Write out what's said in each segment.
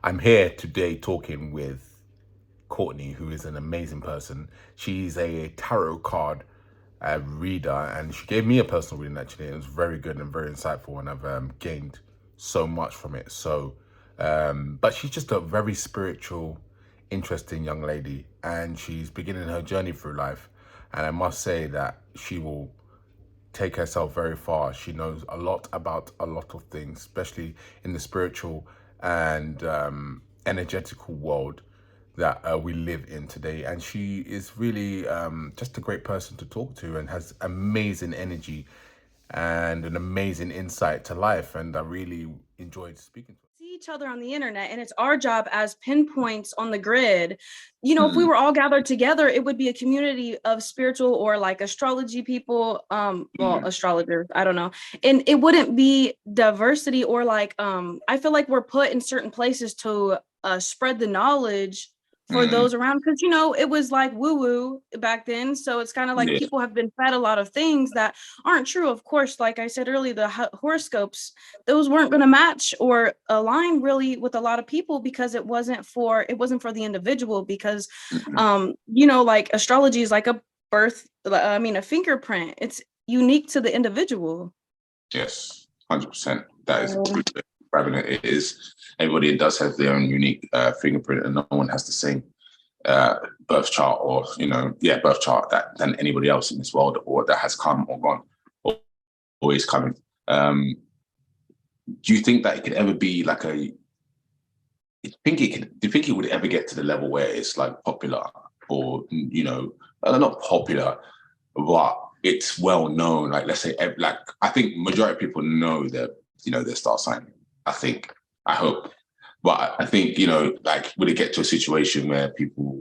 I'm here today talking with Courtney, who is an amazing person. She's a tarot card reader, and she gave me a personal reading actually. It was very good and very insightful, and I've gained so much from it. But she's just a very spiritual, interesting young lady, and she's beginning her journey through life. And I must say that she will take herself very far. She knows a lot about a lot of things, especially in the spiritual and energetical world that we live in today. And she is really just a great person to talk to and has amazing energy and an amazing insight to life. And I really enjoyed speaking to her. See each other on the internet, and it's our job as pinpoints on the grid. If we Mm, were all gathered together, it would be a community of spiritual or like astrology people, mm, astrologers, I don't know. And it wouldn't be diversity or like I feel like we're put in certain places to spread the knowledge for mm. those around, because it was like woo woo back then, so it's kind of like Yeah. people have been fed a lot of things that aren't true. Of course, like I said earlier, the horoscopes, those weren't going to match or align really with a lot of people, because it wasn't for the individual, because Mm, like astrology is like a a fingerprint. It's unique to the individual. yes, 100%. That is a good way of describing it. It is, everybody does have their own unique fingerprint, and no one has the same birth chart or birth chart that than anybody else in this world, or that has come or gone, or always coming. Do you think that it could ever be like a? Do you think it would ever get to the level where it's like popular, or not popular, but it's well known? Like, let's say, like, I think majority of people know that their star sign. I think, I hope. But I think, like, would it get to a situation where people,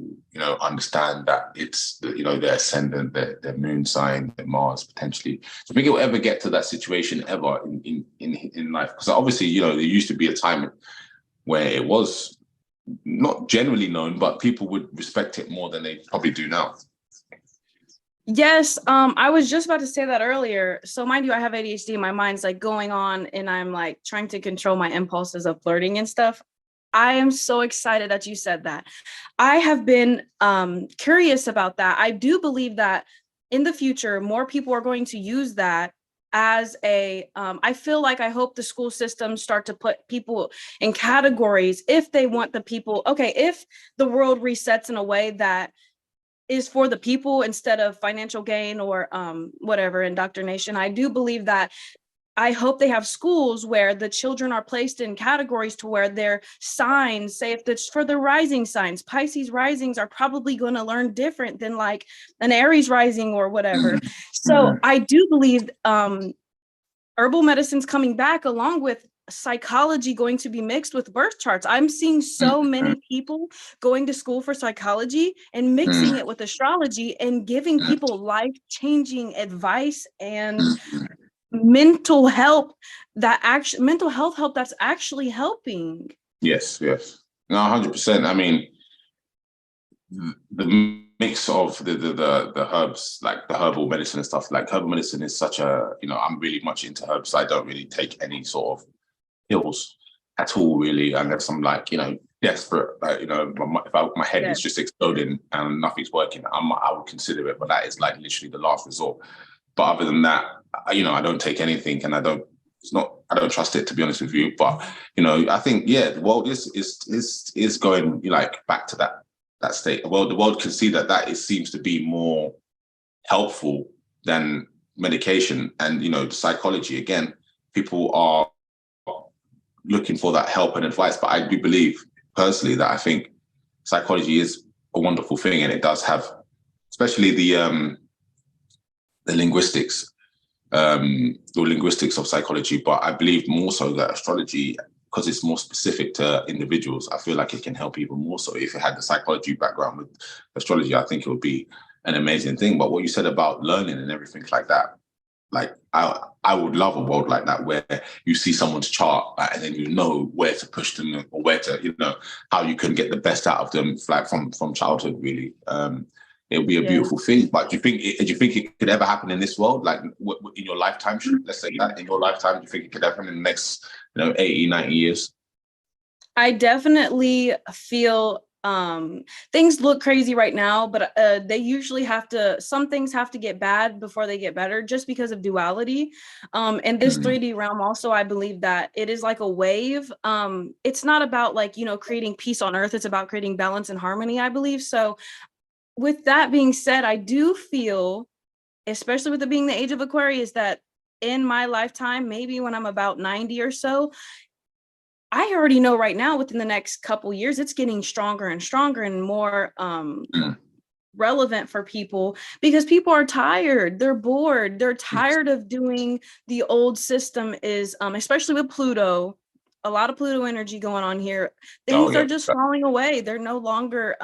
understand that it's, their ascendant, their moon sign, their Mars potentially? Do you think it will ever get to that situation ever in life? Because obviously, there used to be a time where it was not generally known, but people would respect it more than they probably do now. Yes, I was just about to say that earlier. So mind you, I have ADHD. My mind's like going on, and I'm like trying to control my impulses of flirting and stuff. I am so excited that you said that. I have been curious about that. I do believe that in the future, more people are going to use that as I feel like, I hope the school systems start to put people in categories if they want the people. Okay, if the world resets in a way that is for the people instead of financial gain or whatever indoctrination. I do believe that, I hope they have schools where the children are placed in categories to where their signs, say if it's for the rising signs, Pisces risings are probably going to learn different than like an Aries rising or whatever. So Mm, I do believe herbal medicine's coming back, along with psychology going to be mixed with birth charts. I'm seeing so mm, many people going to school for psychology and mm, mixing it with astrology and giving mm, people life-changing advice and mm. mental health help that's actually helping. Yes, yes. No, 100%. I mean, the mix of the herbs, like the herbal medicine and stuff, like herbal medicine is such a, I'm really much into herbs. I don't really take any sort of pills at all, really, unless I'm like, desperate. Like, if my head Yeah. is just exploding and nothing's working, I would consider it. But that is like literally the last resort. But other than that, I don't take anything, and I don't. It's not. I don't trust it, to be honest with you. But I think, yeah, the world is going like back to that state. Well, the world can see that it seems to be more helpful than medication, and psychology. Again, people are looking for that help and advice. But I do believe personally that I think psychology is a wonderful thing, and it does have, especially the linguistics, or linguistics of psychology. But I believe more so that astrology, because it's more specific to individuals, I feel like it can help even more so. If it had the psychology background with astrology, I think it would be an amazing thing. But what you said about learning and everything like that, like I would love a world like that, where you see someone's chart, and then where to push them, or where to, how you can get the best out of them, like from childhood, really. It would be a Yeah. beautiful thing. But do you think it could ever happen in this world, like in your lifetime? Let's say that in your lifetime, do you think it could happen in the next 80, 90 years? I definitely feel things look crazy right now, but they usually some things have to get bad before they get better, just because of duality. In this 3D realm also, I believe that it is like a wave. It's not about like, creating peace on earth, it's about creating balance and harmony, I believe. So with that being said, I do feel, especially with it being the age of Aquarius, that in my lifetime, maybe when I'm about 90 or so, I already know right now within the next couple years, it's getting stronger and stronger and more relevant for people, because people are tired. They're bored. They're tired of doing the old system, is especially with Pluto, a lot of Pluto energy going on here. Things are just falling away. They're no longer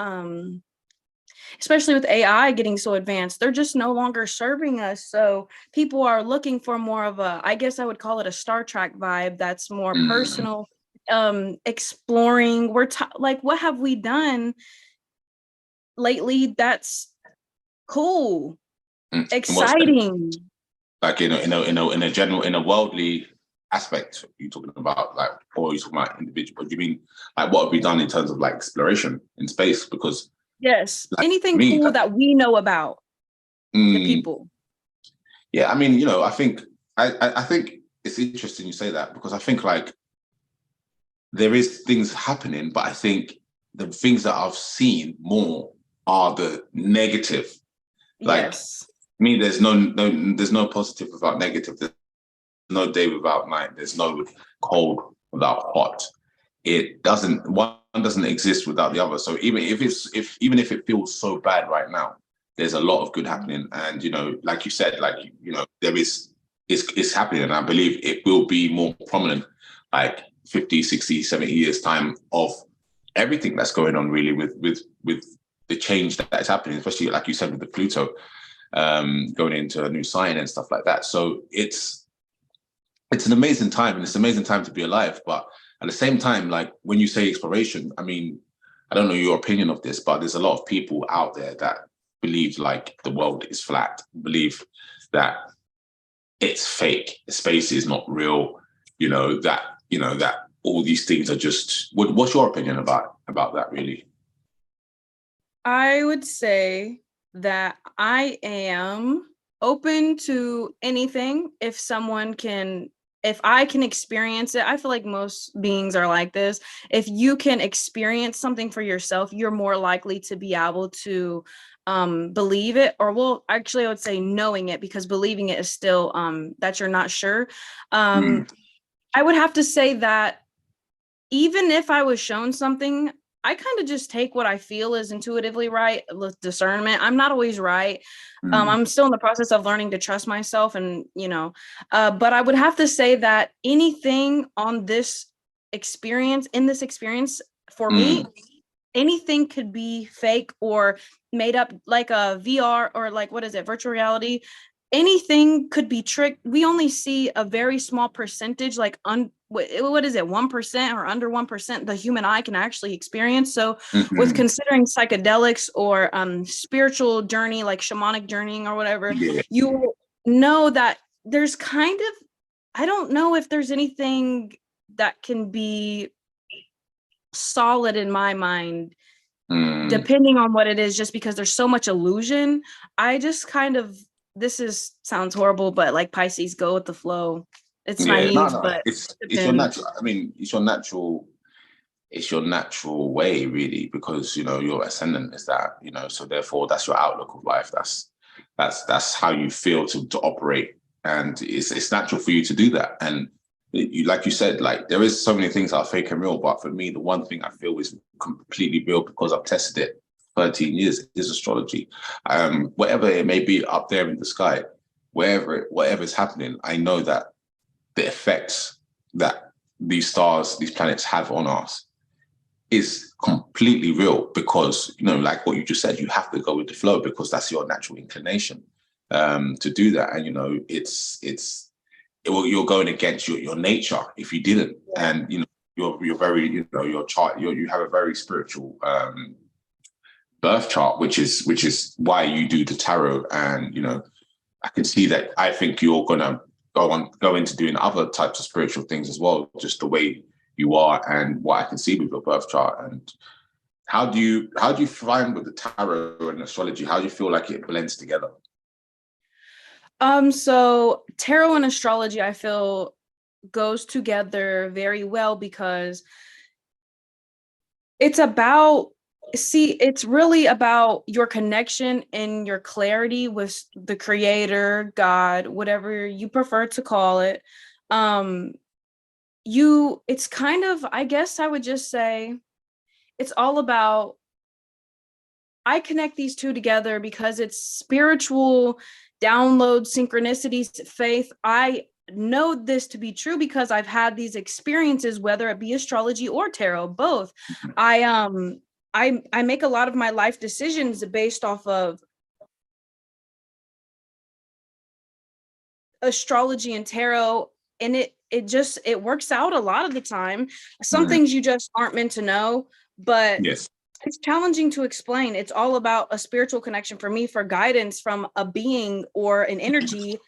especially with AI getting so advanced, they're just no longer serving us. So people are looking for more of a, I guess I would call it a Star Trek vibe that's more personal, exploring. Like, what have we done lately that's cool, exciting? Like in a general, in a worldly aspect, you're talking about, like, or you're talking about individual? What do you mean, like, what have we done in terms of like exploration in space? Because yes, like, anything cool that we know about the people. Yeah, I mean, I think I think it's interesting you say that, because I think like there is things happening, but I think the things that I've seen more are the negative. Like, yes. Me, there's no positive without negative. There's no day without night. There's no cold without hot. One doesn't exist without the other. So even if it feels so bad right now, there's a lot of good happening. And like you said, like it's happening, and I believe it will be more prominent, like 50, 60, 70 years time, of everything that's going on really with the change that is happening, especially like you said with the Pluto going into a new sign and stuff like that. So it's an amazing time, and it's an amazing time to be alive. But at the same time, like when you say exploration, I mean, I don't know your opinion of this, but there's a lot of people out there that believe like the world is flat, believe that it's fake, space is not real, that all these things are just. What's your opinion about that, really? I would say that I am open to anything if I can experience it. I feel like most beings are like this. If you can experience something for yourself, you're more likely to be able to believe it, or, well, actually I would say knowing it, because believing it is still that you're not sure. I would have to say that even if I was shown something, I kind of just take what I feel is intuitively right with discernment. I'm not always right. I'm still in the process of learning to trust myself, and, but I would have to say that anything in this experience for me, anything could be fake or made up, like a VR, or like, what is it, virtual reality. Anything could be tricked. We only see a very small percentage, like what is it, 1% or under 1% the human eye can actually experience. So with considering psychedelics or spiritual journey, like shamanic journeying or whatever, you know that there's kind of, I don't know if there's anything that can be solid in my mind, depending on what it is, just because there's so much illusion. I just kind of, sounds horrible, but like Pisces, go with the flow. It's naive, but it's your natural. I mean, it's your natural way, really, because your ascendant is that. So therefore, that's your outlook of life. That's how you feel to operate, and it's natural for you to do that. And like you said, like there is so many things that are fake and real, but for me, the one thing I feel is completely real, because I've tested it 13 years, is astrology. Whatever it may be up there in the sky, whatever's happening, I know that the effects that these stars, these planets have on us is completely real, because, like what you just said, you have to go with the flow, because that's your natural inclination to do that. And, you're going against your nature if you didn't. And, you're very, your chart, you have a very spiritual birth chart, which is why you do the tarot. And, I can see that. I think you're going to go into doing other types of spiritual things as well, just the way you are and what I can see with your birth chart. And how do you find with the tarot and astrology? How do you feel like it blends together? So tarot and astrology, I feel, goes together very well because it's really about your connection and your clarity with the creator, God, whatever you prefer to call it. It's kind of, I guess I would just say, it's all about, I connect these two together because it's spiritual download, synchronicities, faith. I know this to be true because I've had these experiences, whether it be astrology or tarot, both. I make a lot of my life decisions based off of astrology and tarot, and it works out a lot of the time. Some things you just aren't meant to know, but Yes. it's challenging to explain. It's all about a spiritual connection for me, for guidance from a being or an energy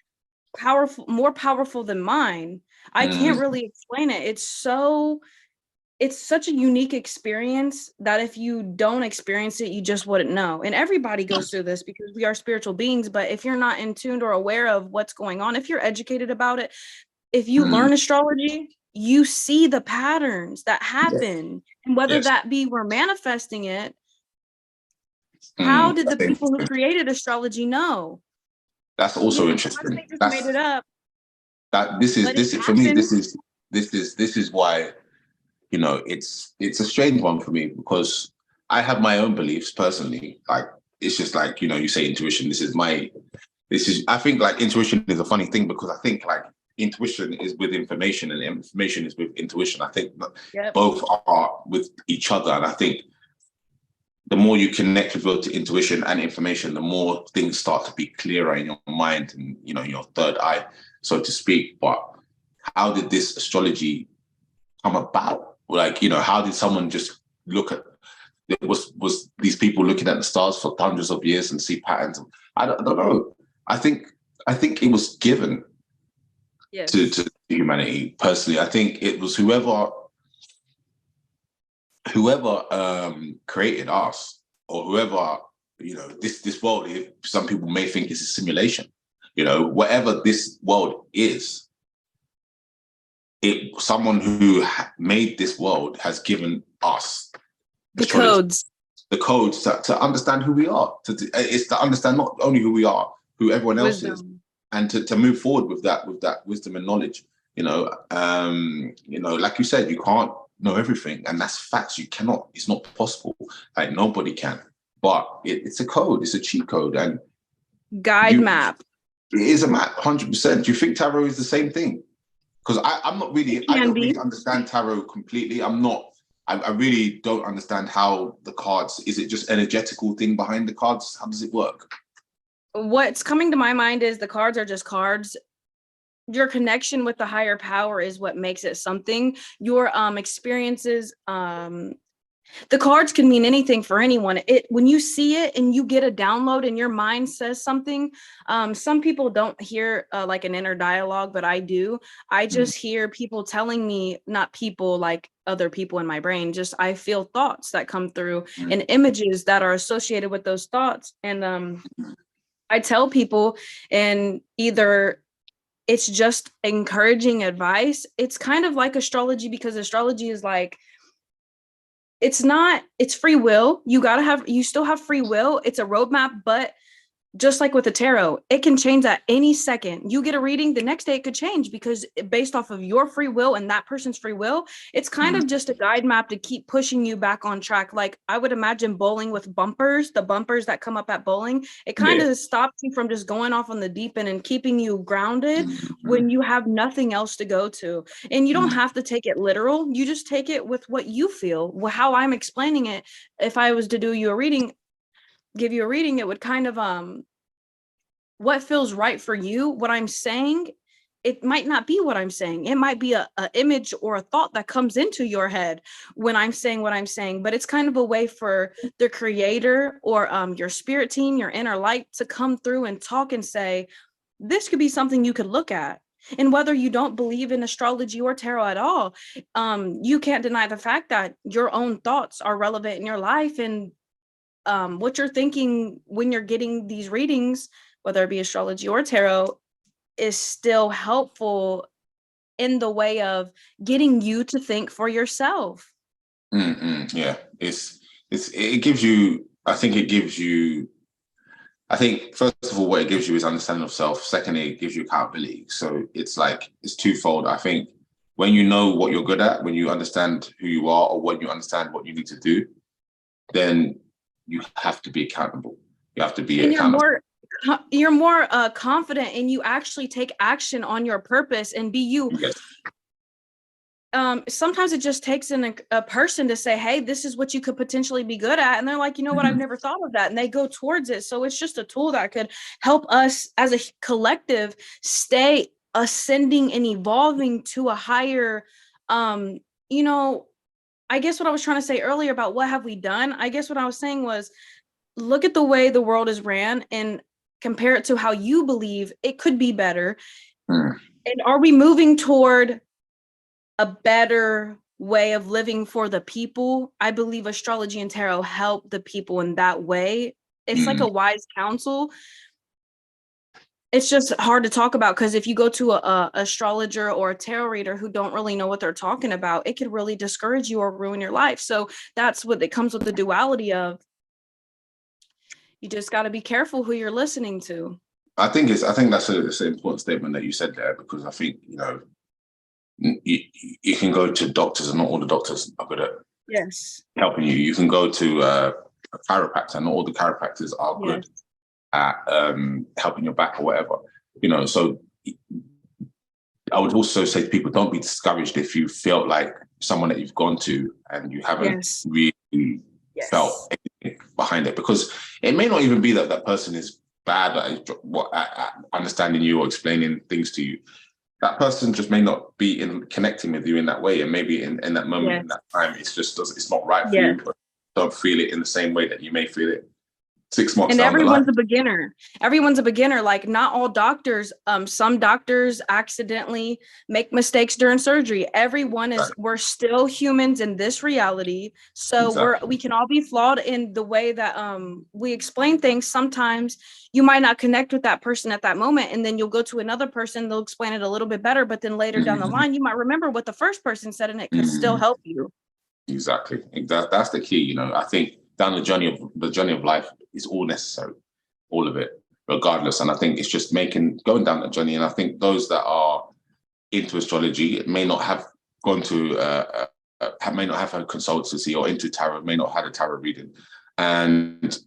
more powerful than mine. I can't really explain it. It's such a unique experience that if you don't experience it, you just wouldn't know. And everybody goes through this because we are spiritual beings. But if you're not in tune or aware of what's going on, if you're educated about it, if you learn astrology, you see the patterns that happen. And whether that be we're manifesting it, how did the people who created astrology know? That's also interesting. They just made it up. This is for me. This is why, you know, it's a strange one for me because I have my own beliefs personally. Like, it's just like, you know, you say intuition. I think like intuition is a funny thing because I think like intuition is with information and information is with intuition. I think both are with each other. And I think the more you connect with your intuition and information, the more things start to be clearer in your mind and, you know, your third eye, so to speak. But how did this astrology come about? Like, you know, how did someone just look at it? Was these people looking at the stars for hundreds of years and see patterns? I don't know. I think it was given to humanity. Personally, I think it was whoever created us, or whoever, you know, this world. Some people may think it's a simulation. You know, whatever this world is, someone who made this world has given us the codes to understand who we are. It's to understand not only who we are, who everyone else is, and to move forward with that wisdom and knowledge. You know, like you said, you can't know everything, and that's facts. You cannot. It's not possible. Like, nobody can. But it's a code. It's a cheat code and map. It is a map, 100%. Do you think tarot is the same thing? Because I don't really understand tarot completely. I really don't understand how the cards, is it just energetical thing behind the cards? How does it work? What's coming to my mind is the cards are just cards. Your connection with the higher power is what makes it something. Your experiences, the cards can mean anything for anyone. When you see it and you get a download and your mind says something, some people don't hear like an inner dialogue, but I do. I just hear people telling me, not people like other people in my brain, just I feel thoughts that come through and images that are associated with those thoughts. And I tell people, and either it's just encouraging advice. It's kind of like astrology, because astrology is like, it's free will. You still have free will. It's a roadmap, but just like with the tarot, it can change at any second. You get a reading, the next day it could change, because based off of your free will and that person's free will, it's kind of just a guide map to keep pushing you back on track. Like, I would imagine bowling with bumpers, the bumpers that come up at bowling, it kind of stops you from just going off on the deep end and keeping you grounded when you have nothing else to go to. And you don't have to take it literal. You just take it with what you feel. How I'm explaining it, if I was to give you a reading, it would kind of what feels right for you. What I'm saying, it might not be what I'm saying. It might be a image or a thought that comes into your head when I'm saying what I'm saying, but it's kind of a way for the creator or your spirit team, your inner light, to come through and talk and say, this could be something you could look at. And whether you don't believe in astrology or tarot at all, you can't deny the fact that your own thoughts are relevant in your life, and what you're thinking when you're getting these readings, whether it be astrology or tarot, is still helpful in the way of getting you to think for yourself. Yeah, it gives you. I think first of all, what it gives you is understanding of self. Secondly, it gives you accountability. So it's like it's twofold. I think when you know what you're good at, when you understand who you are, or when you understand what you need to do, then you have to be accountable. You have to be And accountable. you're more confident, and you actually take action on your purpose and be you. Yes. Sometimes it just takes a person to say, hey, this is what you could potentially be good at. And they're like, you know what, I've never thought of that. And they go towards it. So it's just a tool that could help us as a collective stay ascending and evolving to a higher, you know, I guess what I was trying to say earlier about what have we done? I guess what I was saying was, look at the way the world is ran and compare it to how you believe it could be better. And are we moving toward a better way of living for the people? I believe astrology and tarot help the people in that way. It's like a wise counsel. It's just hard to talk about, because if you go to a astrologer or a tarot reader who don't really know what they're talking about, it could really discourage you or ruin your life. So that's what it comes with the duality of, you just got to be careful who you're listening to. I think that's an important statement that you said there, because I think, you can go to doctors and not all the doctors are good at helping you. You can go to a chiropractor and not all the chiropractors are good at helping your back or whatever. So I would also say to people, don't be discouraged if you feel like someone that you've gone to and you haven't really felt anything behind it, because it may not even be that that person is bad at understanding you or explaining things to you. That person just may not be connecting with you in that way, and maybe in that moment, in that time, it's not right for you, but don't feel it in the same way that you may feel it 6 months and down the line. Everyone's a beginner. Like, not all doctors, some doctors accidentally make mistakes during surgery. We're still humans in this reality. So we can all be flawed in the way that we explain things. Sometimes you might not connect with that person at that moment, and then you'll go to another person, they'll explain it a little bit better, but then later down the line, you might remember what the first person said, and it could still help you. Exactly. That's the key. I think down the journey of life is all necessary, all of it, regardless. And I think it's just going down that journey. And I think those that are into astrology may not have gone to may not have had consultancy, or into tarot, may not have had a tarot reading, and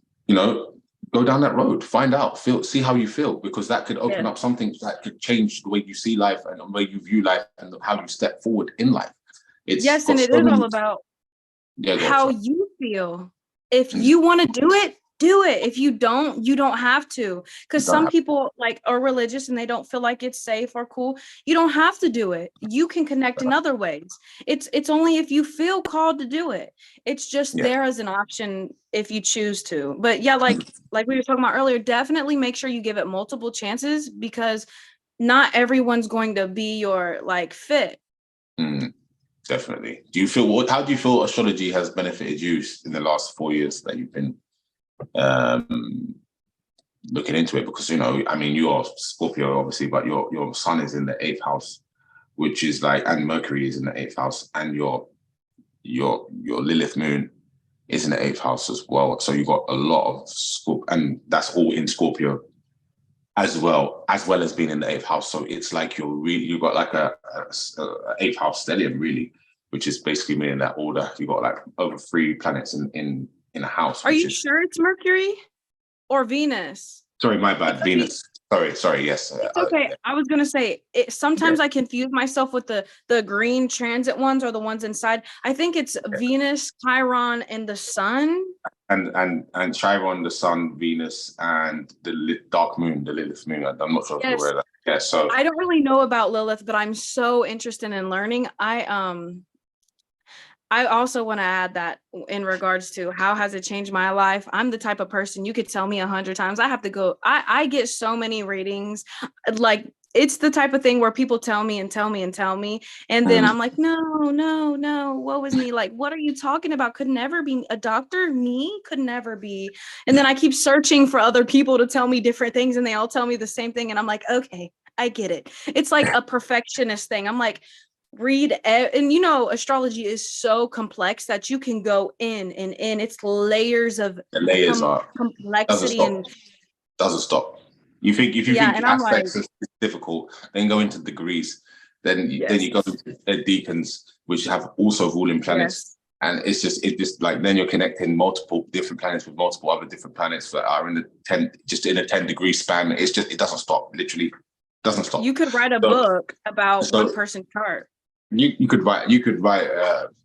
go down that road, find out, see how you feel, because that could open up something that could change the way you see life and the way you view life and how you step forward in life. And it is all about how you feel. If you want to do it, do it. If you don't, you don't have to. Because some people are religious and they don't feel like it's safe or cool. You don't have to do it. You can connect in other ways. It's only if you feel called to do it. It's just there as an option if you choose to. But like we were talking about earlier, definitely make sure you give it multiple chances, because not everyone's going to be your fit. Definitely. How do you feel astrology has benefited you in the last 4 years that you've been looking into it? Because you are Scorpio, obviously, but your sun is in the 8th house, which is and Mercury is in the 8th house, and your Lilith moon is in the 8th house as well. So you've got a lot of Scorpio, and that's all in Scorpio as well as being in the 8th house. So it's you've got a 8th house stellium, really, which is basically meaning that order. You've got over 3 planets in a house. Are you sure it's Mercury or Venus? Sorry, my bad. Venus. Sorry. Yes. It's okay. I was gonna say sometimes I confuse myself with the green transit ones or the ones inside. I think it's Venus, Chiron, and the sun. And Chiron, the sun, Venus, and the dark moon, the Lilith moon. I'm not sure if you're aware of that. Yeah. So I don't really know about Lilith, but I'm so interested in learning. I also want to add that in regards to how has it changed my life, I'm the type of person you could tell me 100 times. I have to go. I get so many readings. it's the type of thing where people tell me and tell me and tell me, and then I'm like, no, woe is me. Like, what are you talking about? Could never be a doctor. Me could never be. And then I keep searching for other people to tell me different things, and they all tell me the same thing. And I'm like, okay, I get it. It's like a perfectionist thing. I'm like, and astrology is so complex that you can go in and in. It's layers of The layers are doesn't complexity stop. and Doesn't stop. You think if you yeah, think and I'm like, aspects is difficult, then go into degrees. Then yes, you go to deacons, which have also ruling planets. yes. And it's just like then you're connecting multiple different planets with multiple other different planets that are in the 10-degree span. It doesn't stop. Literally doesn't stop. You could write a So, book about one so person chart. you could write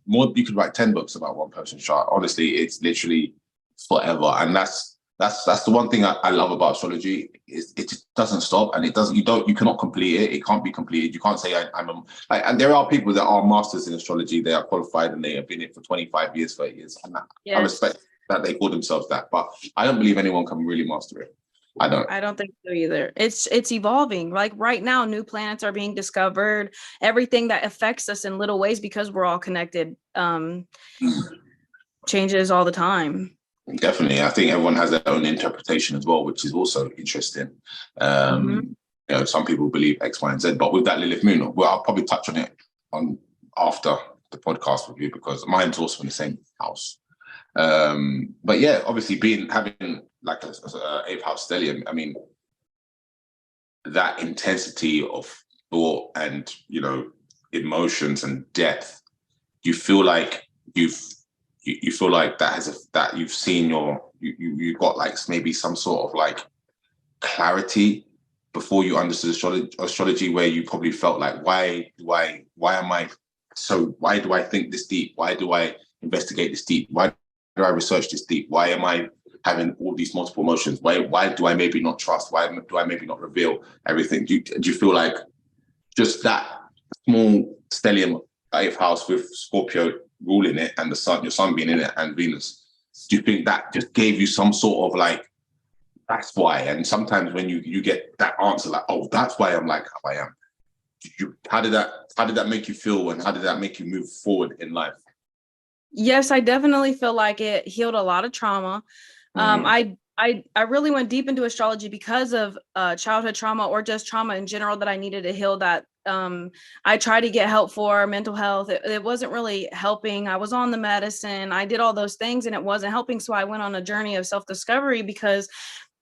more. You could write 10 books about one person chart. Honestly, it's literally forever, and that's the one thing I love about astrology is it just doesn't stop, and you cannot complete it. It can't be completed. You can't say and there are people that are masters in astrology. They are qualified and they have been in it for 25 years, 30 years, and I Yes. respect that they call themselves that. But I don't believe anyone can really master it. I don't think so either. It's evolving. Like right now, new planets are being discovered. Everything that affects us in little ways because we're all connected changes all the time. Definitely. I think everyone has their own interpretation as well, which is also interesting. Some people believe X, Y, and Z, but with that Lilith moon, well, I'll probably touch on it after the podcast with you because mine's also in the same house. But yeah, obviously having like a 8th house stellium, I mean, that intensity of thought and, emotions and depth, you feel like you feel like that you've seen you've got like maybe some sort of like clarity before you understood astrology where you probably felt like why do I think this deep? Why do I investigate this deep? Why do I research this deep? Why am I having all these multiple emotions? Why do I maybe not trust? Why do I maybe not reveal everything? Do you feel like just that small stellium 8th house with Scorpio ruling it and your sun being in it and Venus, do you think that just gave you some sort of like, that's why? And sometimes when you get that answer, like, oh, that's why I'm like how I am. How did that make you feel and how did that make you move forward in life? Yes, I definitely feel like it healed a lot of trauma. I really went deep into astrology because of childhood trauma or just trauma in general that I needed to heal that. I tried to get help for mental health. It wasn't really helping. I was on the medicine. I did all those things and it wasn't helping. So I went on a journey of self-discovery because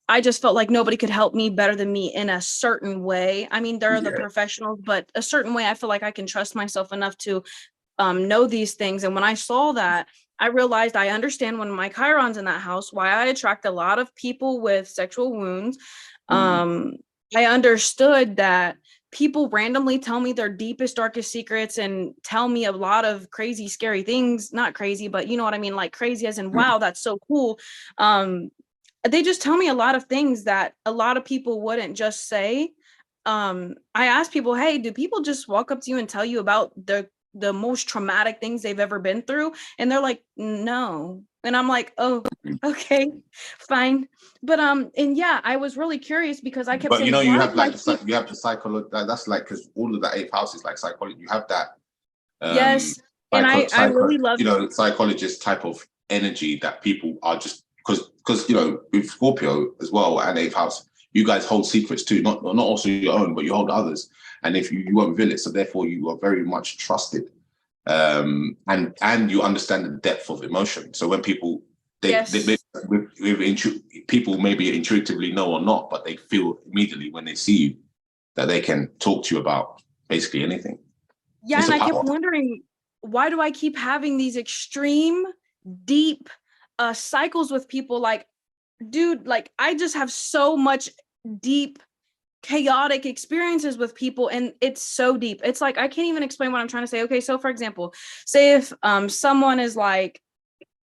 I just felt like nobody could help me better than me in a certain way. I mean, there are the professionals, but a certain way I feel like I can trust myself enough to know these things. And when I saw that, I realized I understand when my Chiron's in that house, why I attract a lot of people with sexual wounds. I understood that people randomly tell me their deepest, darkest secrets and tell me a lot of crazy, scary things. Not crazy, but you know what I mean? Like crazy as in, wow, that's so cool. They just tell me a lot of things that a lot of people wouldn't just say. I ask people, hey, do people just walk up to you and tell you about the most traumatic things they've ever been through? And they're like, no. And I'm like, oh, okay, fine. But and yeah, I was really curious because I kept but saying, you have like you have the psychology. That's like because all of the 8th house is like psychology. You have that. Yes, and I really love psychologist type of energy that people are just because with Scorpio as well and 8th house, you guys hold secrets too, not also your own, but you hold others. And if you won't reveal it, so therefore you are very much trusted, and you understand the depth of emotion. So when people people maybe intuitively know or not, but they feel immediately when they see you that they can talk to you about basically anything. Yeah, and I kept wondering, why do I keep having these extreme, deep cycles with people? Like, dude, like I just have so much deep chaotic experiences with people and it's so deep. It's like I can't even explain what I'm trying to say. Okay, so for example, say if someone is like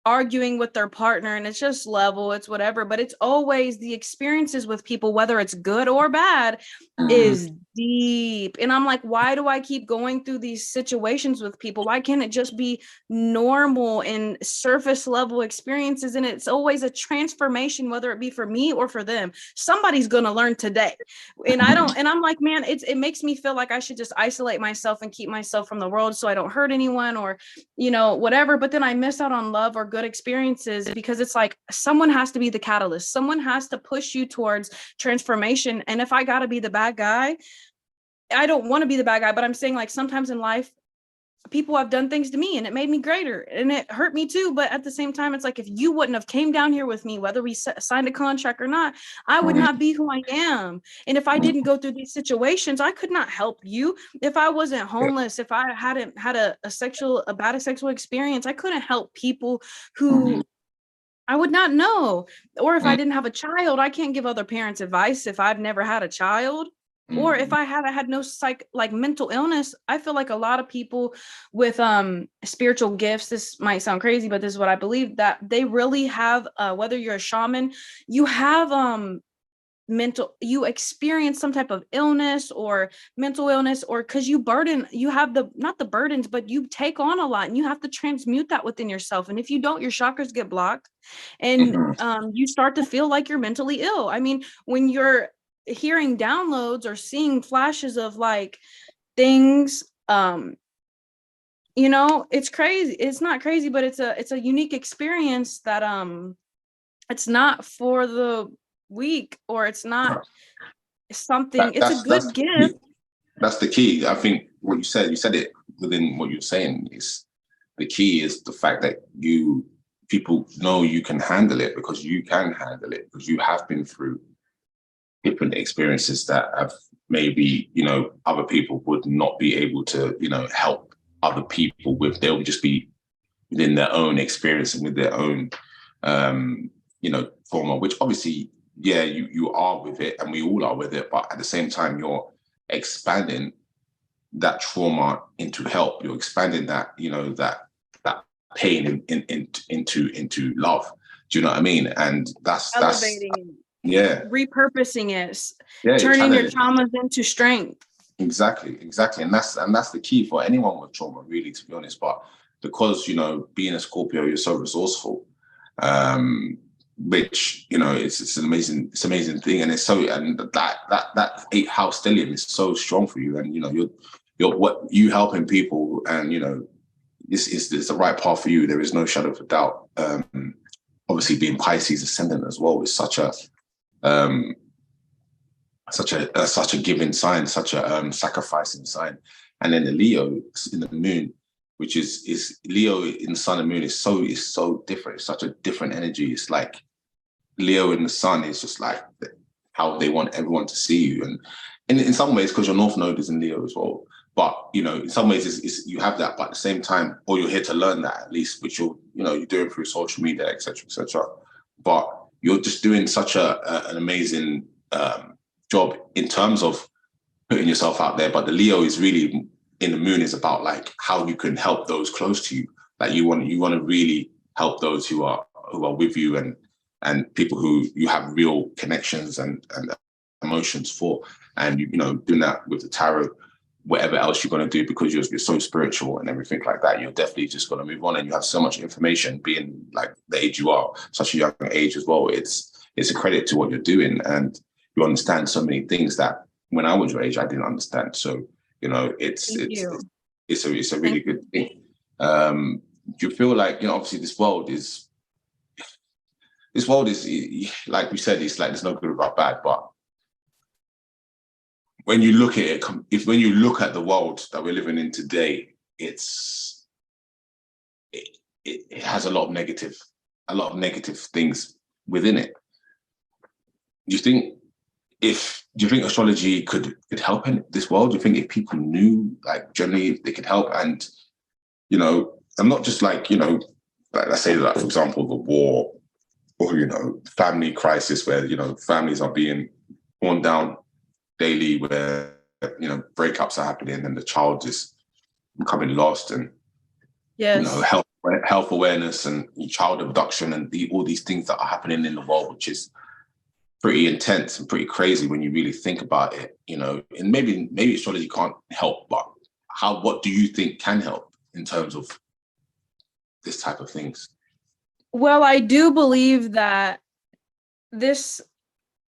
arguing with their partner and it's just level, it's whatever, but it's always the experiences with people, whether it's good or bad, is deep. And I'm like, why do I keep going through these situations with people? Why can't it just be normal and surface level experiences? And it's always a transformation, whether it be for me or for them. Somebody's going to learn today. And I'm like, man, it makes me feel like I should just isolate myself and keep myself from the world so I don't hurt anyone or, whatever. But then I miss out on love or good experiences because it's like someone has to be the catalyst. Someone has to push you towards transformation. And if I got to be the bad guy, I don't want to be the bad guy, but I'm saying like sometimes in life, people have done things to me and it made me greater and it hurt me too. But at the same time, it's like, if you wouldn't have came down here with me, whether we signed a contract or not, I would not be who I am. And if I didn't go through these situations, I could not help you. If I wasn't homeless, if I hadn't had a bad sexual experience, I couldn't help people who I would not know. Or if I didn't have a child, I can't give other parents advice if I've never had a child. Or if I haven't had no mental illness. I feel like a lot of people with spiritual gifts, this might sound crazy, but this is what I believe, that they really have, whether you're a shaman, you have you experience some type of illness or mental illness, or because you have not the burdens, but you take on a lot and you have to transmute that within yourself. And if you don't, your chakras get blocked and you start to feel like you're mentally ill. I mean, when you're hearing downloads or seeing flashes of like things, it's crazy. It's not crazy, but it's a unique experience that it's not for the weak, or it's not something, it's a good gift. That's the key. I think what you said it within what you're saying is the key, is the fact that people know you can handle it, because you can handle it, because you have been through different experiences that have maybe, other people would not be able to, help other people with. They'll just be within their own experience and with their own, trauma, which obviously, yeah, you are with it and we all are with it. But at the same time, you're expanding that trauma into help. You're expanding that, that pain into love. Do you know what I mean? And Elevating yeah, repurposing it, turning your traumas into strength. Exactly. And that's the key for anyone with trauma, really, to be honest. But because, being a Scorpio, you're so resourceful, which, it's an amazing thing. And it's so, and that 8th house stellium is so strong for you. And, you're what you helping people, and, this is the right path for you. There is no shadow of a doubt. Obviously being Pisces ascendant as well is such a giving sign, such a sacrificing sign. And then the Leo in the moon, which is Leo in the sun and moon is so different. It's such a different energy. It's like Leo in the sun is just like how they want everyone to see you. And in some ways, because your North Node is in Leo as well. But, in some ways it's you have that, but at the same time, or you're here to learn that at least, which you're doing through social media, etc., etc. But you're just doing such an amazing job in terms of putting yourself out there. But the Leo is really in the moon is about like how you can help those close to you. Like you want to really help those who are with you and people who you have real connections and emotions for. And doing that with the tarot, whatever else you're going to do, because you're so spiritual and everything like that, you're definitely just going to move on. And you have so much information, being like the age you are, such a young age as well. It's a credit to what you're doing, and you understand so many things that when I was your age, I didn't understand. So, it's a really good thing. Do you feel like, obviously this world is like we said, it's like there's no good about bad, but when you look at it, when you look at the world that we're living in today, it has a lot of negative things within it. Do you think astrology could help in this world? Do you think if people knew, like generally, they could help? And I'm not just like let's say that, for example, the war or family crisis where families are being torn down daily, where breakups are happening and the child is becoming lost, and health awareness and child abduction and all these things that are happening in the world, which is pretty intense and pretty crazy when you really think about it, you know. And maybe astrology can't help, but what do you think can help in terms of this type of things? Well, I do believe that this,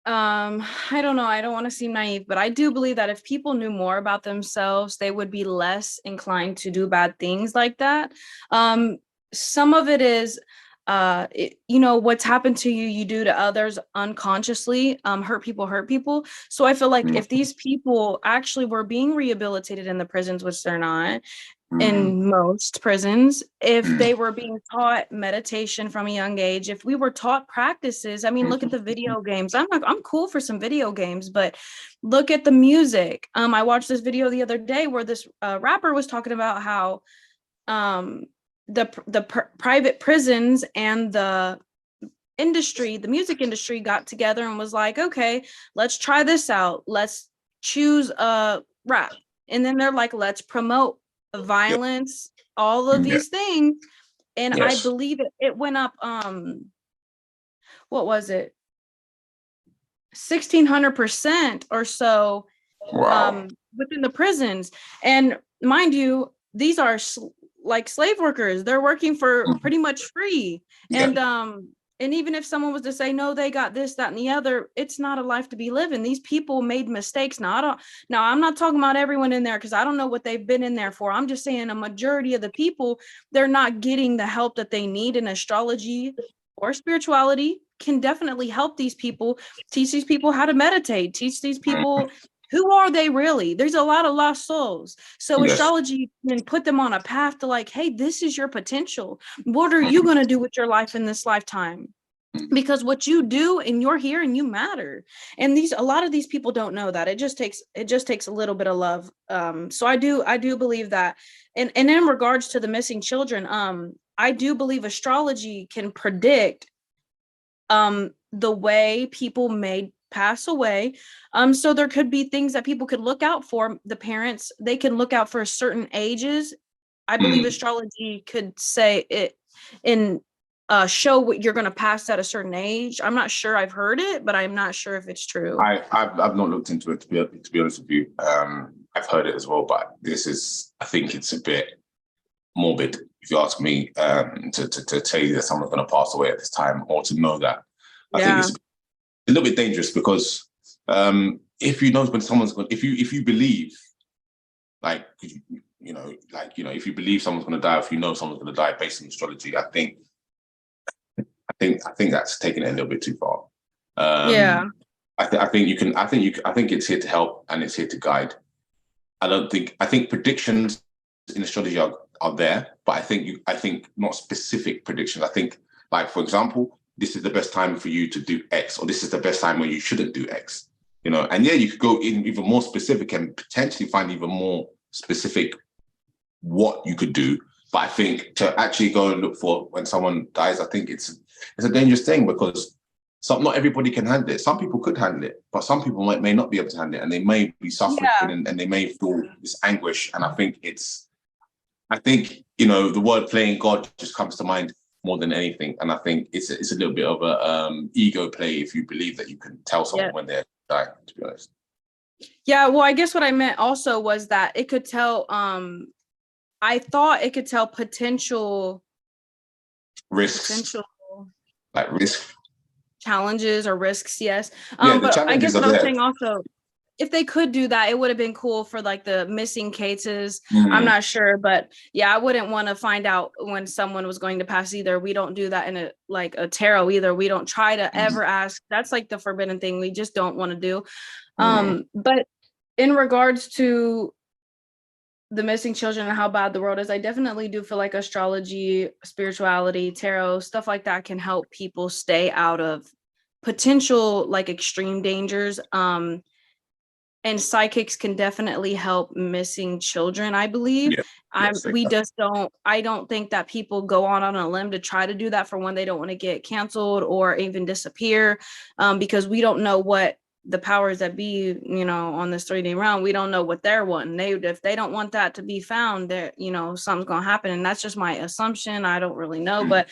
I don't know, I don't want to seem naive, but I do believe that if people knew more about themselves, they would be less inclined to do bad things like that. Some of it is, what's happened to you, you do to others unconsciously. Hurt people. So I feel like if these people actually were being rehabilitated in the prisons, which they're not, in most prisons, if they were being taught meditation from a young age, if we were taught practices, I mean, look at the video games. I'm cool for some video games, but look at the music. I watched this video the other day where this rapper was talking about how private prisons and the music industry got together and was like, okay, let's try this out. Let's choose a rap. And then they're like, let's promote violence, all of these things. And I believe it went up, what was it? 1,600% or so. Wow. Within the prisons. And mind you, these are like slave workers. They're working for pretty much free. And even if someone was to say, no, they got this, that, and the other, it's not a life to be living. These people made mistakes. Now, I'm not talking about everyone in there because I don't know what they've been in there for. I'm just saying a majority of the people, they're not getting the help that they need. In astrology or spirituality can definitely help these people, teach these people how to meditate, teach these people who are they really? There's a lot of lost souls. So astrology can put them on a path to like, hey, this is your potential. What are you going to do with your life in this lifetime? Because what you do and you're here and you matter. And a lot of these people don't know that. It just takes a little bit of love. So I do believe that. And in regards to the missing children, I do believe astrology can predict the way people may pass away. So there could be things that people could look out for. The parents, they can look out for certain ages. I believe astrology could say it in show what you're going to pass at a certain age. I'm not sure. I've heard it, but I'm not sure if it's true. I've not looked into it, to be honest with you. I've heard it as well, but I think it's a bit morbid, if you ask me, to tell you that someone's going to pass away at this time, or to know that. I think it's a little bit dangerous because if you know when someone's going, if you believe, if you believe someone's going to die, if you know someone's going to die based on astrology, I think that's taking it a little bit too far. I think it's here to help and it's here to guide. I think predictions in astrology are there, but I think not specific predictions. I think, like, for example, this is the best time for you to do X, or this is the best time where you shouldn't do X, you know. And you could go in even more specific and potentially find even more specific what you could do. But I think to actually go and look for when someone dies, I think it's a dangerous thing because not everybody can handle it. Some people could handle it, but some people may not be able to handle it, and they may be suffering and they may feel this anguish. And I think the word playing God just comes to mind more than anything. And I think it's a little bit of a ego play if you believe that you can tell someone when they're dying, to be honest. Yeah, well, I guess what I meant also was that it could tell, I thought it could tell potential risks, like risk challenges or risks. Yes. But I guess what I'm saying also, if they could do that, it would have been cool for like the missing cases. I'm not sure, but I wouldn't want to find out when someone was going to pass either. We don't do that in a tarot either. We don't try to ever ask. That's like the forbidden thing. We just don't want to do. But in regards to the missing children and how bad the world is, I definitely do feel like astrology, spirituality, tarot, stuff like that can help people stay out of potential like extreme dangers. And psychics can definitely help missing children, I believe. I don't think that people go on a limb to try to do that for when they don't want to get canceled or even disappear, because we don't know what the powers that be, on this 3D realm, we don't know what they're wanting. If they don't want that to be found, there, something's going to happen. And that's just my assumption. I don't really know, but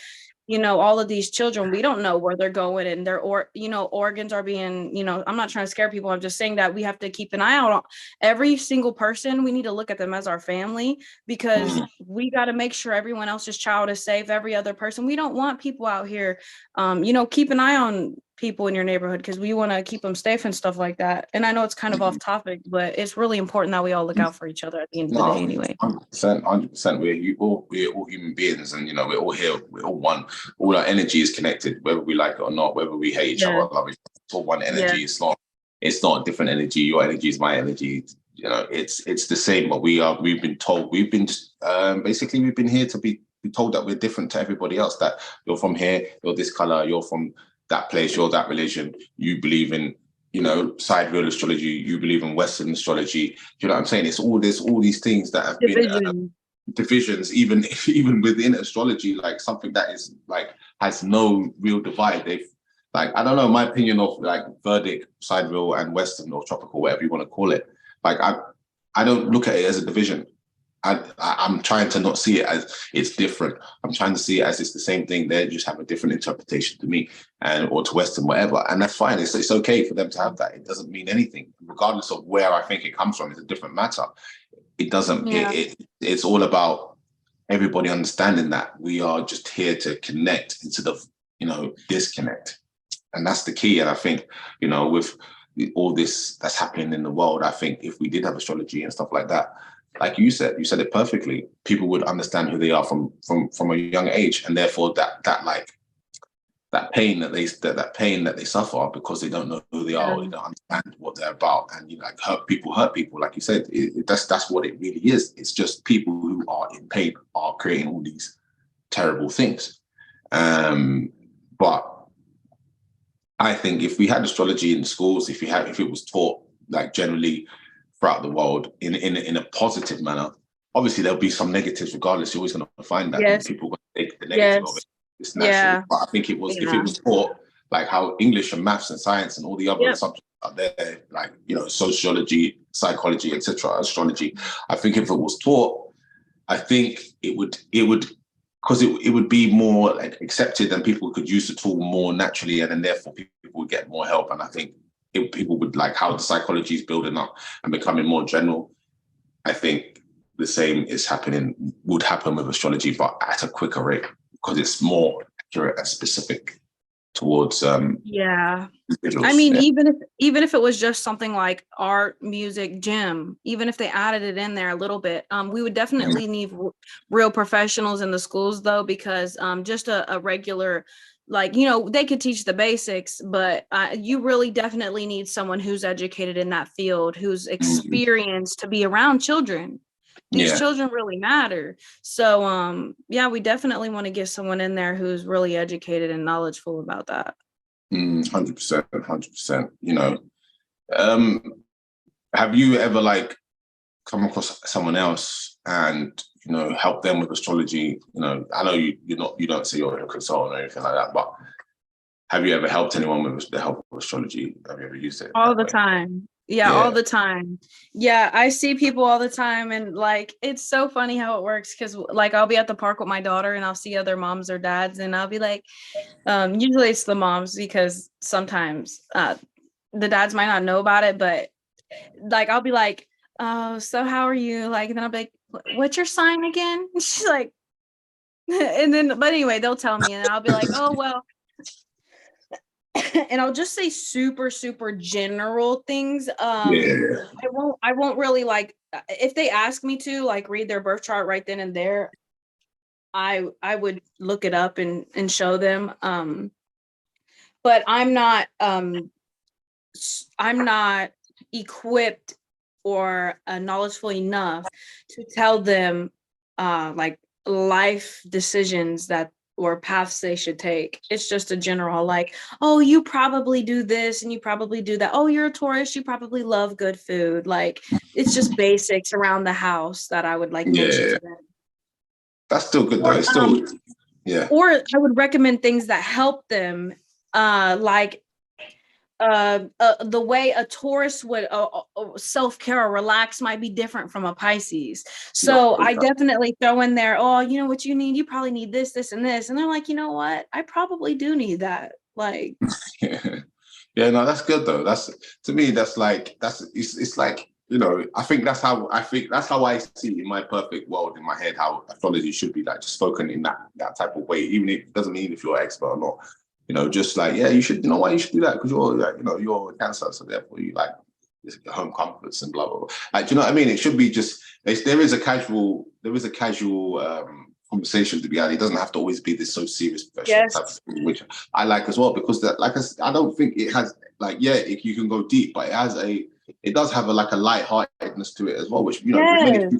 all of these children, we don't know where they're going, and their organs are being, I'm not trying to scare people. I'm just saying that we have to keep an eye out on every single person. We need to look at them as our family, because we got to make sure everyone else's child is safe, every other person. We don't want people out here, keep an eye on people in your neighborhood, because we want to keep them safe and stuff like that. And I know it's kind of off topic, but it's really important that we all look out for each other at the end of the day anyway. 100%. We're all human beings, and we're all here, we're all one. All our energy is connected, whether we like it or not, whether we hate each other or love each other. It's all one energy. It's not different energy. Your energy is my energy. It's the same, but we've been told, basically we've been here to be told that we're different to everybody else, that you're from here, you're this color, you're from that place, you're that religion, you believe in, sidereal astrology, you believe in Western astrology. You know what I'm saying? It's all these things that have been divisions, even within astrology, like something that is like has no real divide. They've I don't know, my opinion of like Vedic, sidereal, and Western or tropical, whatever you want to call it. Like I don't look at it as a division. I'm trying to not see it as it's different. I'm trying to see it as it's the same thing. They just have a different interpretation to me or to Western, whatever. And that's fine. It's okay for them to have that. It doesn't mean anything, regardless of where I think it comes from. It's a different matter. It doesn't. It's all about everybody understanding that we are just here to connect instead of disconnect, and that's the key. And I think with all this that's happening in the world, I think if we did have astrology and stuff like that, like you said it perfectly, people would understand who they are from a young age, and therefore that pain that they suffer because they don't know who they are, or they don't understand what they're about, and hurt people. Like you said, that's what it really is. It's just people who are in pain are creating all these terrible things. But I think if we had astrology in schools, if it was taught like generally throughout the world in a positive manner, obviously there'll be some negatives regardless. You're always going to find that people are going to take the negative of it. It's natural. But I think if it was taught like how English and maths and science and all the other subjects are there, like sociology, psychology, etc., astrology. I think if it was taught, I think it would because it would be more like accepted, and people could use the tool more naturally, and then therefore people would get more help. And I think if people would like how the psychology is building up and becoming more general, I think the same would happen with astrology, but at a quicker rate, because it's more accurate and specific towards individuals. I mean, even if it was just something like art, music, gym, even if they added it in there a little bit, we would definitely need real professionals in the schools, though, because just a regular, they could teach the basics, but you really definitely need someone who's educated in that field, who's experienced to be around children. These children really matter. So, we definitely want to get someone in there who's really educated and knowledgeable about that. 100%. Have you ever come across someone else and help them with astrology? I know you don't say you're a consultant or anything like that, but have you ever helped anyone with the help of astrology? Have you ever used it? All the time. Yeah, all the time. Yeah, I see people all the time, and it's so funny how it works, because I'll be at the park with my daughter and I'll see other moms or dads, and I'll be like, usually it's the moms, because sometimes the dads might not know about it, but I'll be like, oh, so how are you? And then I'll be like, what's your sign again? And she's like, but anyway, they'll tell me, and I'll be like, oh, well. And I'll just say super, super general things. I won't really if they ask me to read their birth chart right then and there, I would look it up and show them. But I'm not equipped or knowledgeable enough to tell them life decisions or paths they should take. It's just a general oh, you probably do this and you probably do that. Oh, you're a Taurus, you probably love good food. It's just basics around the house that I would mention to them. That's still good though. It's still Or I would recommend things that help them, the way a Taurus would self-care or relax might be different from a Pisces. So I definitely throw in there, oh, you know what you need? You probably need this, this, and this. And they're like, you know what? I probably do need that. Like, yeah, no, that's good though. That's, to me, that's like, it's like, you know, I think that's how I see it in my perfect world, in my head, how astrology should be, like, just spoken in that type of way, even if it doesn't mean if you're an expert or not. You know, just like, yeah, you should, you know why you should do that? Because you're, like, you know, you're a Cancer, so therefore you like home comforts and blah blah blah. Like, do you know what I mean? It should be just, there is a casual conversation to be had. It doesn't have to always be this so serious professional type of thing, which I like as well, because that, like, I don't think it has, like, yeah, you can go deep, but it does have like a lightheartedness to it as well, which, you know,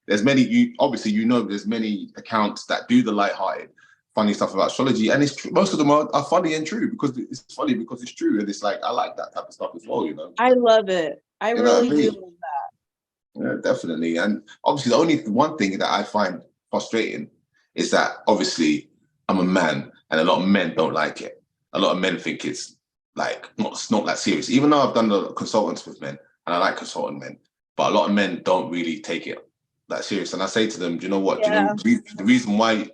there's many, obviously, you know, there's many accounts that do the lighthearted, funny stuff about astrology, and most of them are funny and true, because it's funny because it's true, and it's like, I like that type of stuff as well, you know. I love it. I really do love that. Yeah, definitely. And obviously, the only one thing that I find frustrating is that, obviously, I'm a man, and a lot of men don't like it. A lot of men think it's like not that serious. Even though I've done the consultants with men, and I like consulting men, but a lot of men don't really take it that serious. And I say to them, do you know what? Yeah. Do you know the reason why?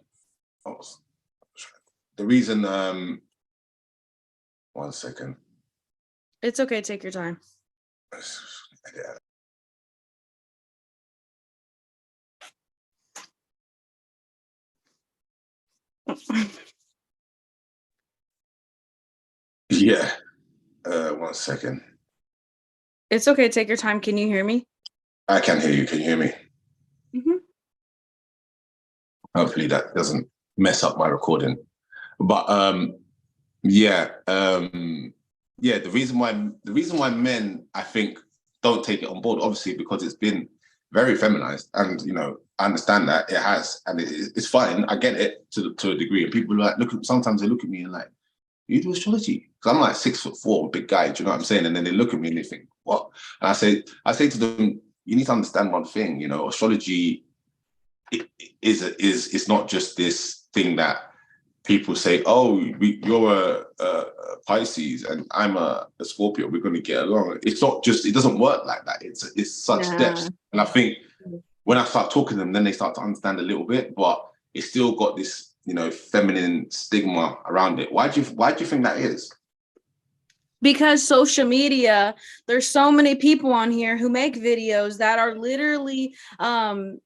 The reason. 1 second. It's okay. Take your time. Yeah. 1 second. It's okay. Take your time. Can you hear me? I can hear you. Can you hear me? Mm-hmm. Hopefully that doesn't mess up my recording. But yeah. The reason why men, I think, don't take it on board, obviously, because it's been very feminized, and, you know, I understand that it has, and it's fine. I get it to a degree, and people are like, sometimes they look at me and like, you do astrology? Because I'm like 6'4", big guy. Do you know what I'm saying? And then they look at me and they think, what? And I say to them, you need to understand one thing. You know, astrology is not just this thing that people say, oh, you're a Pisces and I'm a Scorpio, we're going to get along. It's not just, it doesn't work like that. It's such depth. And I think when I start talking to them, then they start to understand a little bit, but it's still got this, you know, feminine stigma around it. Why do you think that is? Because social media, there's so many people on here who make videos that are literally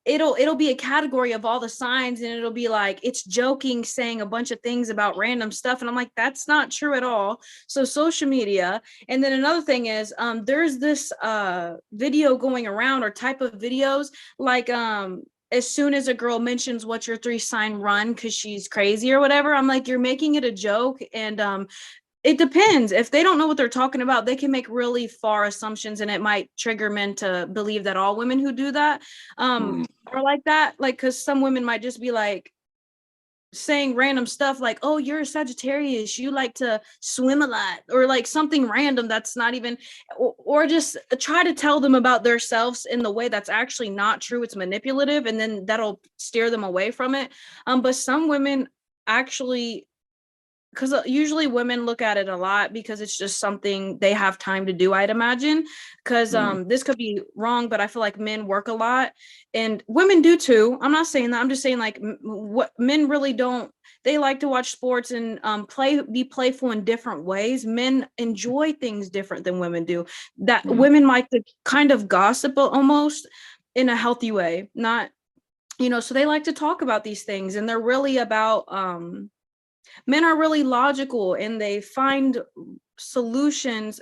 it'll be a category of all the signs, and it'll be like, it's joking, saying a bunch of things about random stuff, and I'm like, that's not true at all. So social media. And then another thing is there's this video going around, or type of videos, like as soon as a girl mentions what's your 3 sign, run because she's crazy or whatever, I'm like, you're making it a joke. And it depends. If they don't know what they're talking about, they can make really far assumptions, and it might trigger men to believe that all women who do that are like that. Like, because some women might just be like saying random stuff like, oh, you're a Sagittarius, you like to swim a lot, or like something random that's not even, or just try to tell them about themselves in the way that's actually not true. It's manipulative, and then that'll steer them away from it. But some women actually, because usually women look at it a lot because it's just something they have time to do, I'd imagine. Because this could be wrong, but I feel like men work a lot, and women do too. I'm not saying that. I'm just saying, like, what men really don't. They like to watch sports and be playful in different ways. Men enjoy things different than women do. That women like to kind of gossip almost in a healthy way, not, you know. So they like to talk about these things, and they're really about men are really logical, and they find solutions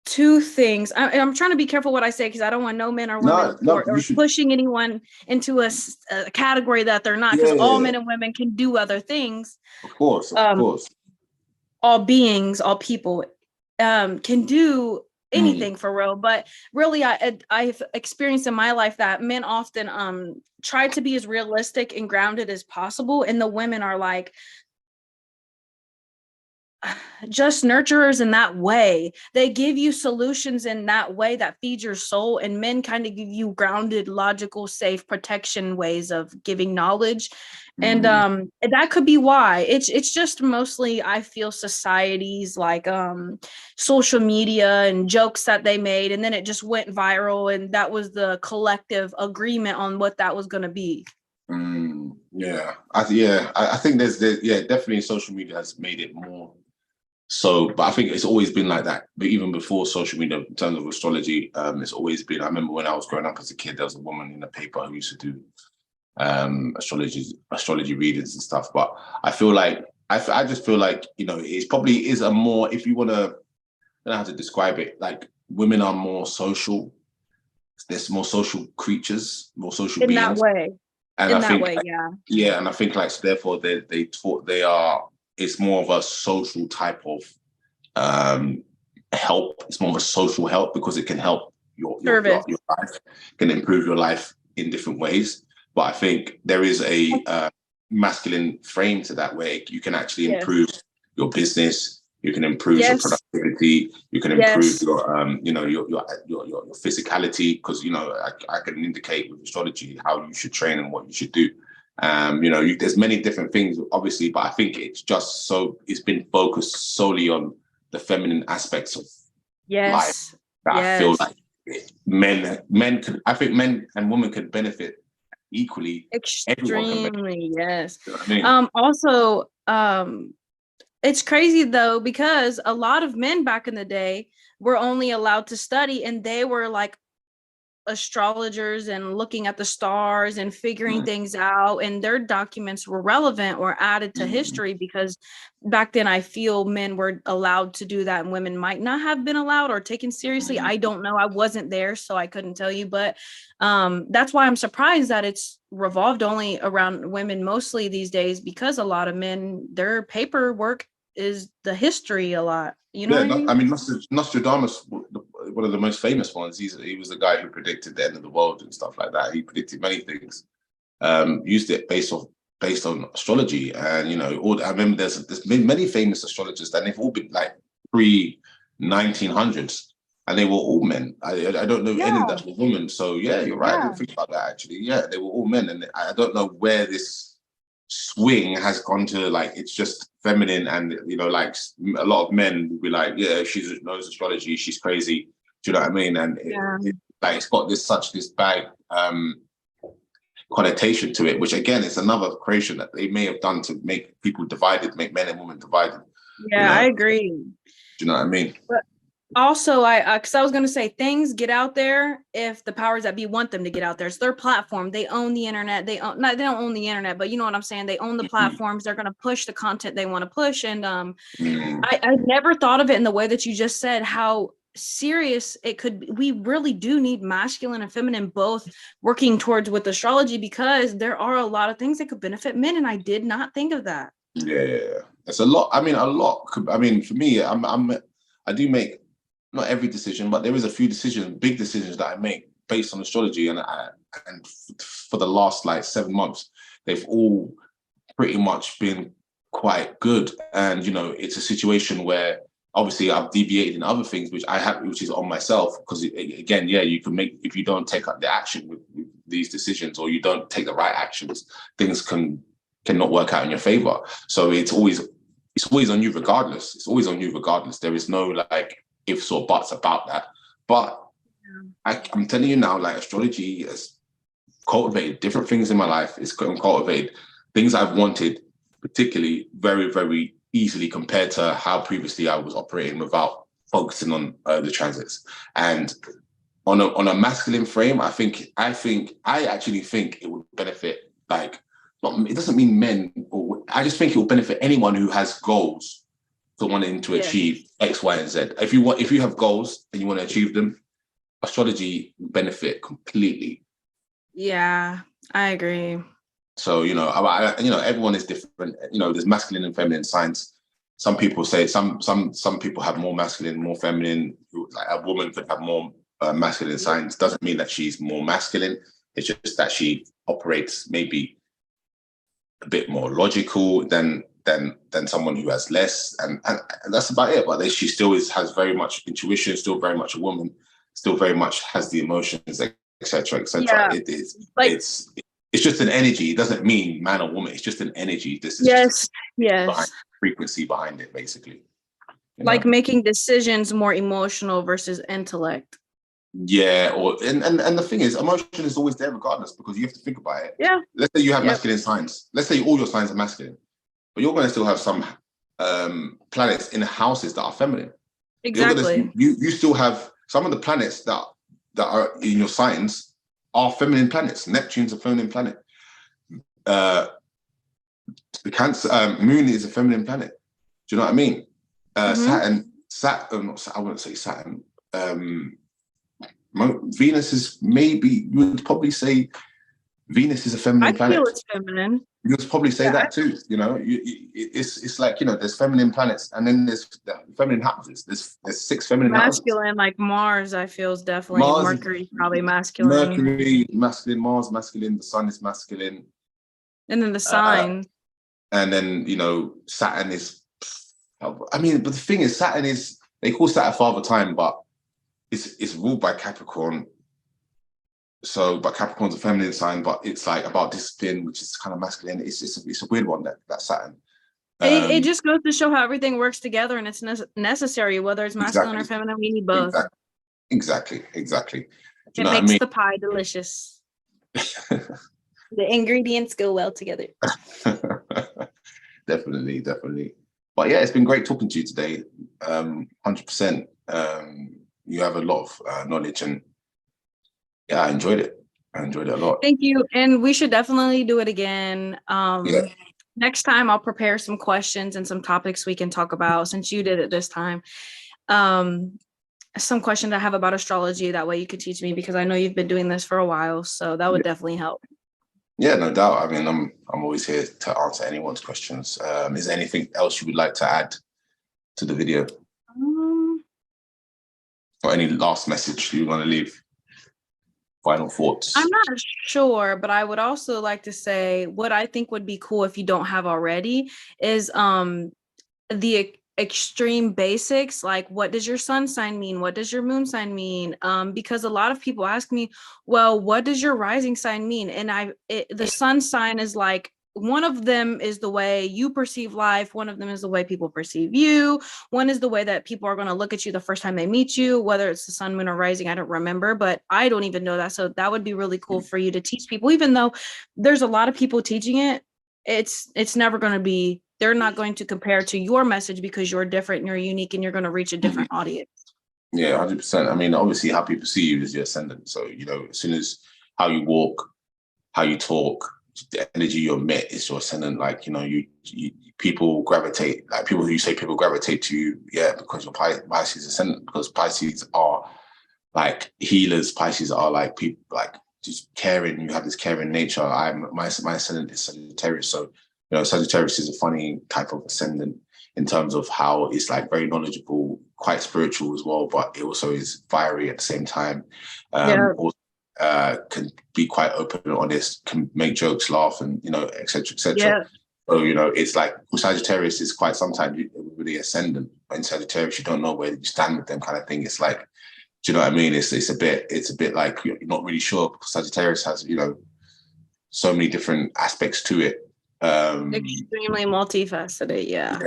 to things. I'm trying to be careful what I say, because I don't want no men or women or pushing anyone into a category that they're not, because all men and women can do other things. Of course. All beings, all people can do anything for real. But really, I've experienced in my life that men often try to be as realistic and grounded as possible, and the women are like, just nurturers in that way. They give you solutions in that way that feed your soul, and men kind of give you grounded, logical, safe protection ways of giving knowledge. And that could be why. It's just mostly, I feel, society's like social media and jokes that they made, and then it just went viral, and that was the collective agreement on what that was going to be. I think there's definitely social media has made it more so, but I think it's always been like that. But even before social media, in terms of astrology, it's always been. I remember when I was growing up as a kid, there was a woman in the paper who used to do astrology readings and stuff. But I feel like I just feel like, you know, it probably is a more, if you want to, I don't know how to describe it, like women are more social. There's more social creatures, more social in beings. That way. And in I that think, way, yeah. Yeah, and I think like, so therefore it's more of a social type of help. It's more of a social help because it can help your life, can improve your life in different ways. But I think there is a masculine frame to that, where you can actually improve your business, you can improve your productivity, you can improve your your physicality, because you know I can indicate with astrology how you should train and what you should do. There's many different things, obviously, but I think it's been focused solely on the feminine aspects of life. That I feel like men and women can benefit equally. Extremely, yes. You know what I mean? Also, it's crazy though, because a lot of men back in the day were only allowed to study, and they were like astrologers and looking at the stars and figuring things out, and their documents were relevant or added to history, because back then I feel men were allowed to do that and women might not have been allowed or taken seriously. I don't know, I wasn't there, so I couldn't tell you, but that's why I'm surprised that it's revolved only around women mostly these days, because a lot of men, their paperwork is the history a lot. You know what I mean? I mean, Nostradamus, one of the most famous ones. He was the guy who predicted the end of the world and stuff like that. He predicted many things. Used it based on astrology, and you know, I remember there's been many famous astrologers, and they've all been like pre-1900s, and they were all men. I don't know any that were women. So yeah, you're right. I didn't think about that actually. Yeah, they were all men, and I don't know where this swing has gone to, like it's just feminine, and you know, like a lot of men will be like, yeah, she knows astrology, she's crazy. Do you know what I mean? And it's got this bad connotation to it, which again is another creation that they may have done to make people divided, make men and women divided. I agree. Do you know what I mean? But also, because I was going to say, things get out there if the powers that be want them to get out there. It's their platform. They own the internet. They don't own the internet, but you know what I'm saying? They own the platforms. They're going to push the content they want to push. And I never thought of it in the way that you just said, how serious it could be. We really do need masculine and feminine both working towards with astrology, because there are a lot of things that could benefit men. And I did not think of that. Yeah, it's a lot. I mean, for me, I do make, not every decision, but there is a few big decisions that I make based on astrology, and for the last like 7 months, they've all pretty much been quite good. And you know, it's a situation where obviously I've deviated in other things, which is on myself, because again, you can make, if you don't take up the action with these decisions, or you don't take the right actions, things cannot work out in your favor. So it's always on you regardless. It's always on you regardless. There is no like ifs or buts about that. But I'm telling you now, like astrology has cultivated different things in my life. It's cultivated things I've wanted, particularly very, very easily, compared to how previously I was operating without focusing on the transits. And on a masculine frame, I actually think it would benefit, like, it doesn't mean men, I just think it will benefit anyone who has goals for wanting to achieve X, Y, and Z. If you have goals and you want to achieve them, astrology benefit completely. Yeah, I agree. So, you know, everyone is different. You know, there's masculine and feminine signs. Some people say some people have more masculine, more feminine. Like a woman could have more masculine signs. Doesn't mean that she's more masculine. It's just that she operates maybe a bit more logical than than someone who has less, and that's about it. But she still has very much intuition, still very much a woman, still very much has the emotions, etc., etc. Yeah. It's just an energy. It doesn't mean man or woman. It's just an energy. This is yes, frequency behind it, basically. Like making decisions more emotional versus intellect. Yeah, and the thing is, emotion is always there regardless, because you have to think about it. Yeah. Let's say you have masculine signs. Let's say all your signs are masculine, but you're going to still have some planets in houses that are feminine. Exactly. You still have some of the planets that are in your signs are feminine planets. Neptune's a feminine planet. The Cancer Moon is a feminine planet. Do you know what I mean? Saturn, I wouldn't say Saturn. Venus is maybe, you would probably say Venus is a feminine planet. I feel it's feminine. You would probably say that too. You know, it's like, you know, there's feminine planets, and then there's feminine houses. There's 6 feminine masculine houses. Like Mars, I feel is definitely Mercury, probably masculine. Mercury, masculine. Mars, masculine. The Sun is masculine. And then the sign. And then, you know, Saturn is. I mean, but the thing is, Saturn is, they call Saturn Father Time, but it's ruled by Capricorn. So, but Capricorn's a feminine sign, but it's like about discipline, which is kind of masculine. It's a weird one, that Saturn. It just goes to show how everything works together, and it's necessary, whether it's masculine or feminine. We need both. Exactly. It makes the pie delicious. The ingredients go well together. Definitely. But yeah, it's been great talking to you today. 100%. You have a lot of knowledge, and yeah, I enjoyed it. I enjoyed it a lot. Thank you. And we should definitely do it again. Next time I'll prepare some questions and some topics we can talk about, since you did it this time. Some questions I have about astrology. That way you could teach me, because I know you've been doing this for a while. So that would definitely help. Yeah, no doubt. I mean, I'm always here to answer anyone's questions. Is there anything else you would like to add to the video? Or any last message you want to leave? Final thoughts? I'm not sure, but I would also like to say what I think would be cool, if you don't have already, is the extreme basics, like what does your sun sign mean? What does your moon sign mean? Because a lot of people ask me, well, what does your rising sign mean? And the sun sign is like, one of them is the way you perceive life. One of them is the way people perceive you. One is the way that people are going to look at you the first time they meet you, whether it's the sun, moon, or rising. I don't remember, but I don't even know that. So that would be really cool for you to teach people, even though there's a lot of people teaching it. It's never going to be, they're not going to compare to your message, because you're different and you're unique and you're going to reach a different audience. Yeah, 100%. I mean, obviously how people see you is your ascendant. So, you know, as soon as how you walk, how you talk, the energy you emit is your ascendant. Like, you know, you people gravitate, like people who say people gravitate to you, because you're Pisces ascendant, because Pisces are like healers. Pisces are like people, like just caring. You have this caring nature. My ascendant is Sagittarius, so you know, Sagittarius is a funny type of ascendant in terms of how it's like very knowledgeable, quite spiritual as well, but it also is fiery at the same time. Can be quite open and honest, can make jokes, laugh, and you know, etc. So you know, it's like Sagittarius is quite sometimes really ascendant. In Sagittarius, you don't know where you stand with them, kind of thing. It's like, do you know what I mean? It's a bit like you're not really sure, because Sagittarius has, you know, so many different aspects to it. Extremely multifaceted. Yeah,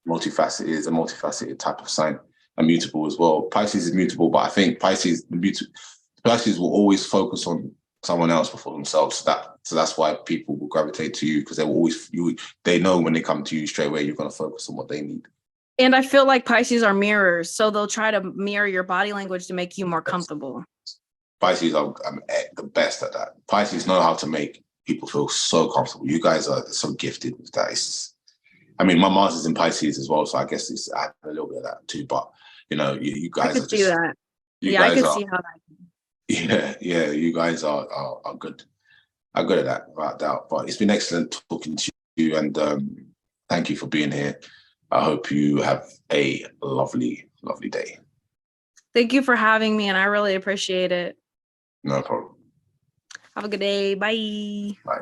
multifaceted is a multifaceted type of sign. Immutable as well. Pisces is mutable, but I think Pisces will always focus on someone else before themselves. So that's why people will gravitate to you, because they know when they come to you straight away, you're going to focus on what they need. And I feel like Pisces are mirrors, so they'll try to mirror your body language to make you more comfortable. Pisces are the best at that. Pisces know how to make people feel so comfortable. You guys are so gifted with that. I mean, my Mars is in Pisces as well, so I guess I have a little bit of that too. But you know, you guys I could see that. I could see how that. Yeah, you guys are good. I'm good at that, without doubt. But it's been excellent talking to you, and thank you for being here. I hope you have a lovely, lovely day. Thank you for having me, and I really appreciate it. No problem. Have a good day. Bye. Bye.